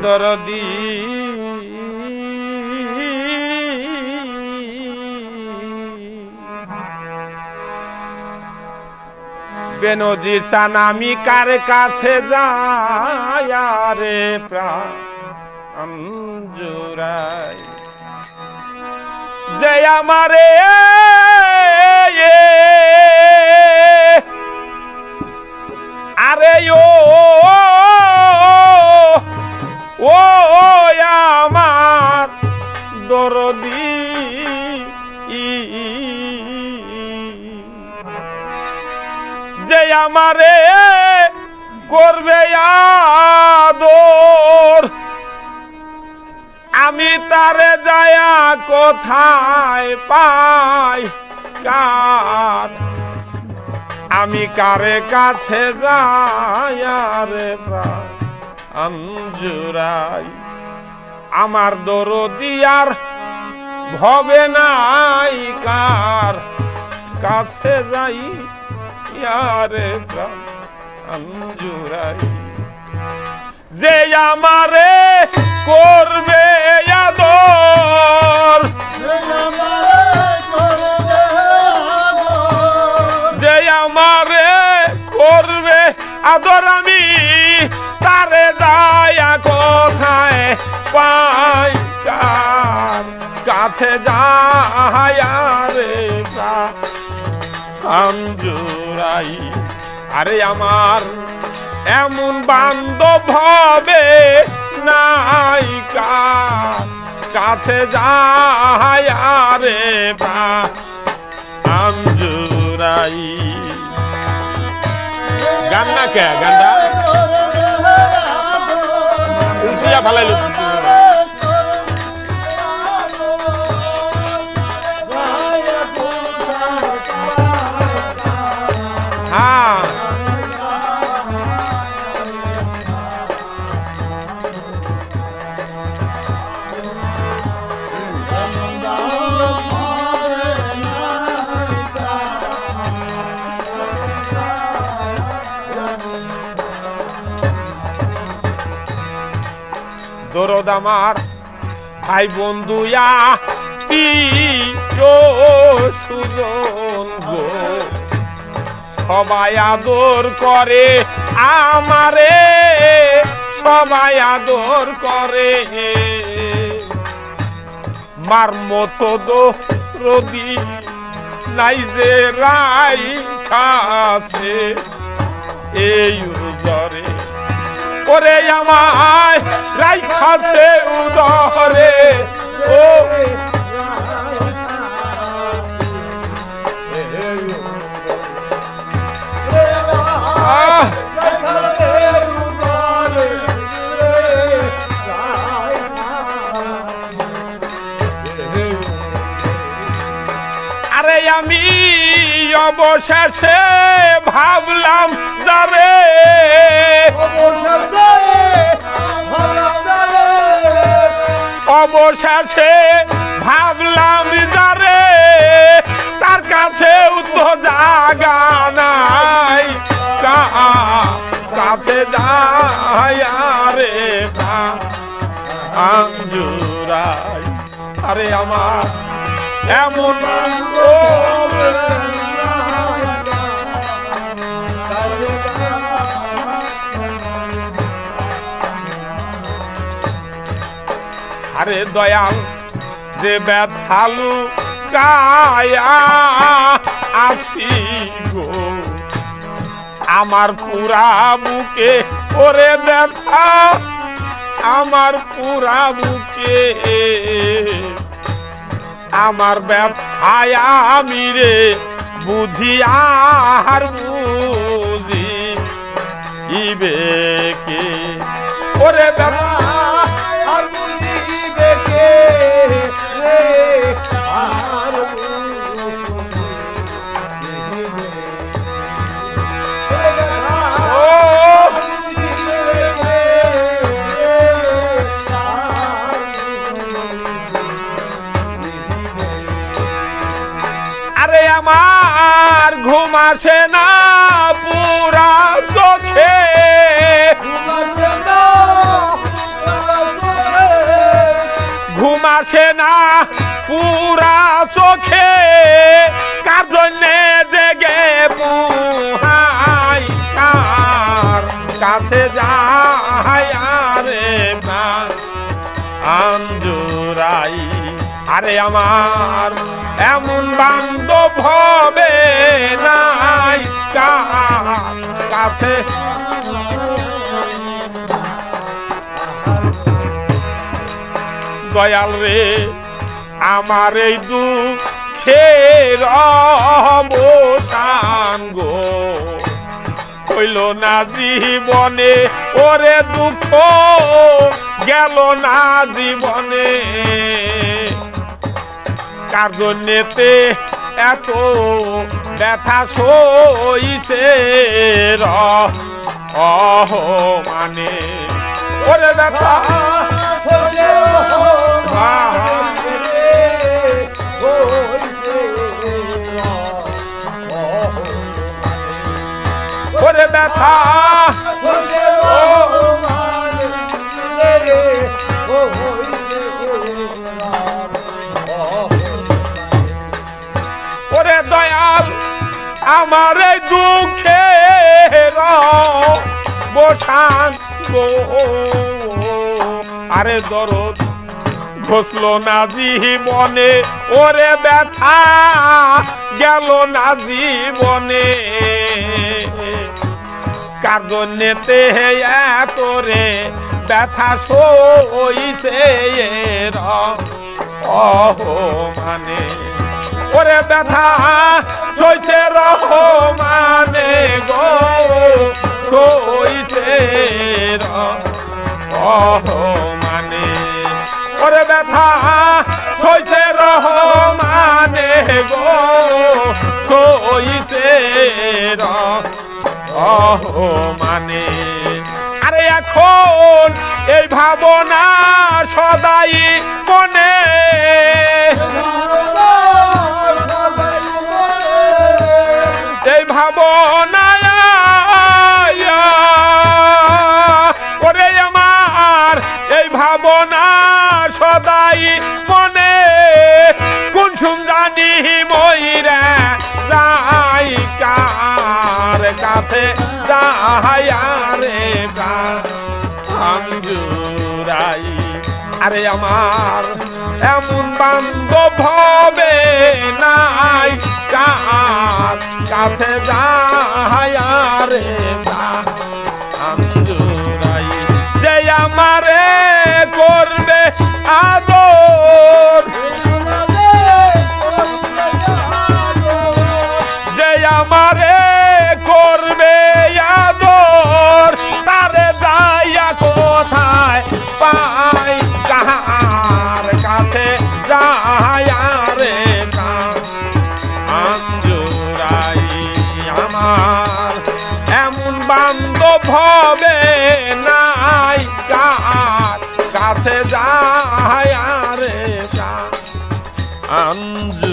দরদি বেনজি চান আমি কার কাছে যাই রে প্রাণ জুড়াই যে আমারে আরে ও আমার দরদি যে আমারে করবে আদর আমি তারে যায়া কোথায় পাই কার আমি কারে কাছে যায়া রে প্রাণ জুড়াই আমার দরদি আর ভবে নাই কার কাছে যাই রে প্রাণ জুড়াই যে আমারে করবে আদর যে আমারে করবে আদর আমি তারে যায়া কোথায় পাই কার কাছে যায়া রে প্রাণ জুড়াই আরে আমার এমন বান্ধব হবে নাই কাছে যায় রে প্রাণ জুড়াই গান না কে গানটা উল্টিয়া ফেলাইল হ্যাঁ দরদ আমার ভাই বন্ধুয়া সুজন গো সবাই আদর করে আমারে সবাই আদর করে মার মতো দরদি নাই যে রাই খাছে এই উদরে ওরে আমায় রাইখাছে উদরে ও আরে আমি অবশেষে ভাবলাম যারে অবশেষে ভাবলাম যারে তার কাছেও তো জায়গা নাই কাছে যায় রে প্রাণ জুড়াই আরে আমার এমন আরে দয়াল যে ব্যথালু কায়া আসি গো আমার পুরা বুকে ওরে ব্যথা আমার পুরা বুকে আমার ব্যথায় আমি রে বুঝি আর বুঝি ইবে কে ওরে ব্যথা আর বুঝিবে কে রে আর আরে আমার ঘুম আসে না পুরা চোখে যায় রে প্রাণ আঞ্জুরাই আরে আমার এমন বান্ধব হবে নাই কাছে দয়াল রে আমার এই দুঃখের অবসান গো হইল না জীবনে ওরে দুঃখ গেল না জীবনে কার জন্যেতে এত ব্যথা সইছে মানে ওরে ব্যথা ওরে ব্যথা ওরে দয়াল আমার এই দুঃখের বসান গো আরে দরদ ঘষল না জীবনে ওরে ব্যথা গেল না জীবনে কার জন্যেতে এত রে ব্যথা সইছে মানে ওরে ব্যথা সইছে মানে গো সইছে মানে ওরে ব্যথা সইছে মানে গো সইছে মানে আরে এখন এই ভাবনা সদাই মনে এই ভাবনা ওরে আমার এই ভাবনা সদাই মনে কোন জানি মইরা যাই কার কাছে যাহায়ারে আঞ্জুরাই আরে আমার এমন বান্ধব হবে নাই কার কাছে যাহায়ারে আঞ্জুরাই যে আমারে করবে আদর যে আমারে করবে আদর তারে যাইয়া কোথায় পাই কাহার কাছে যাইয়া রে আঞ্জুরাই আমার এমন বান্ধব হবে নাই কার কাছে যাইয়া রে আঞ্জু